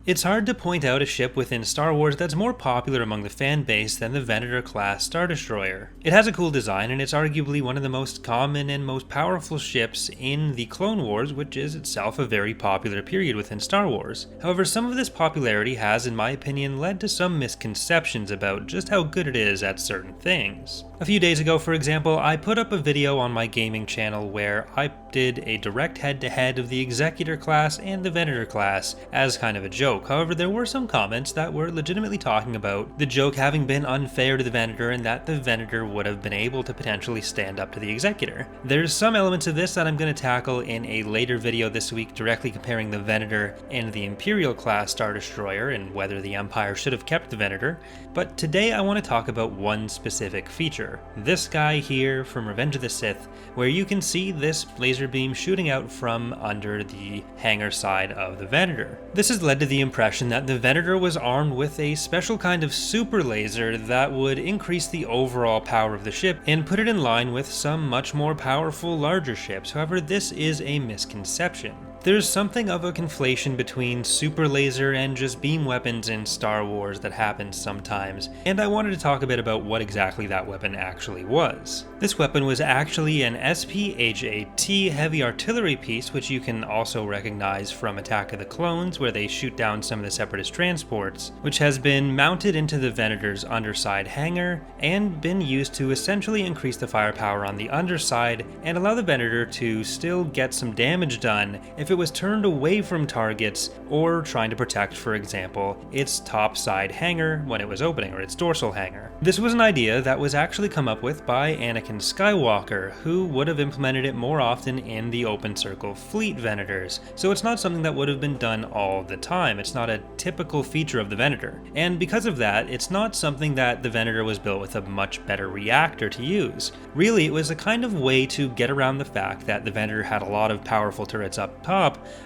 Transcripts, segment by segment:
It's hard to point out a ship within Star Wars that's more popular among the fan base than the Venator class Star Destroyer. It has a cool design, and it's arguably one of the most common and most powerful ships in the Clone Wars, which is itself a very popular period within Star Wars. However, some of this popularity has, in my opinion, led to some misconceptions about just how good it is at certain things. A few days ago, for example, I put up a video on my gaming channel where I did a direct head-to-head of the Executor class and the Venator class as kind of a joke. However, there were some comments that were legitimately talking about the joke having been unfair to the Venator and that the Venator would have been able to potentially stand up to the Executor. There's some elements of this that I'm going to tackle in a later video this week, directly comparing the Venator and the Imperial class Star Destroyer and whether the Empire should have kept the Venator. But today I want to talk about one specific feature. This guy here from Revenge of the Sith, where you can see this laser beam shooting out from under the hangar side of the Venator. This has led to the impression that the Venator was armed with a special kind of super laser that would increase the overall power of the ship and put it in line with some much more powerful larger ships. However, this is a misconception. There's something of a conflation between super laser and just beam weapons in Star Wars that happens sometimes, and I wanted to talk a bit about what exactly that weapon actually was. This weapon was actually an SPHAT heavy artillery piece, which you can also recognize from Attack of the Clones, where they shoot down some of the Separatist transports, which has been mounted into the Venator's underside hangar and been used to essentially increase the firepower on the underside and allow the Venator to still get some damage done if it was turned away from targets or trying to protect, for example, its top side hangar when it was opening, or its dorsal hangar. This was an idea that was actually come up with by Anakin Skywalker, who would have implemented it more often in the open circle fleet Venators, so it's not something that would have been done all the time. It's not a typical feature of the Venator, and because of that, it's not something that the Venator was built with a much better reactor to use. Really, it was a kind of way to get around the fact that the Venator had a lot of powerful turrets up top,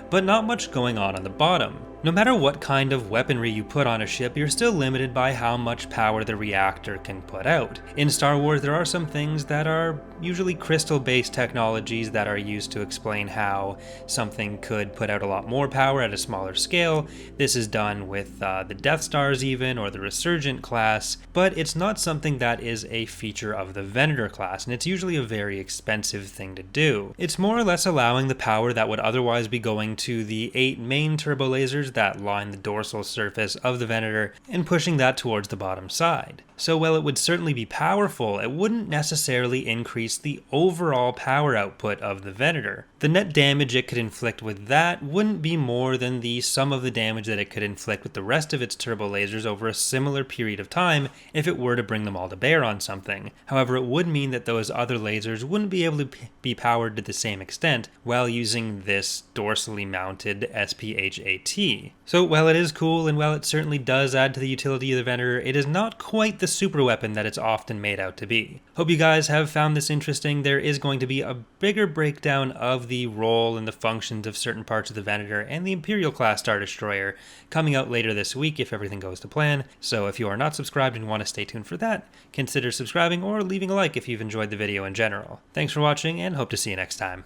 but not much going on the bottom. No matter what kind of weaponry you put on a ship, you're still limited by how much power the reactor can put out. In Star Wars, there are some things that are usually crystal-based technologies that are used to explain how something could put out a lot more power at a smaller scale. This is done with the Death Stars even, or the Resurgent class, but it's not something that is a feature of the Venator class, and it's usually a very expensive thing to do. It's more or less allowing the power that would otherwise be going to the 8 main turbo lasers that line the dorsal surface of the Venator and pushing that towards the bottom side. So while it would certainly be powerful, it wouldn't necessarily increase the overall power output of the Venator. The net damage it could inflict with that wouldn't be more than the sum of the damage that it could inflict with the rest of its turbo lasers over a similar period of time if it were to bring them all to bear on something. However, it would mean that those other lasers wouldn't be able to be powered to the same extent while using this dorsally mounted SPHAT. So while it is cool and while it certainly does add to the utility of the Venator, it is not quite the super weapon that it's often made out to be. Hope you guys have found this interesting. There is going to be a bigger breakdown of the role and the functions of certain parts of the Venator and the Imperial class Star Destroyer coming out later this week if everything goes to plan. So if you are not subscribed and want to stay tuned for that, consider subscribing or leaving a like if you've enjoyed the video in general. Thanks for watching and hope to see you next time.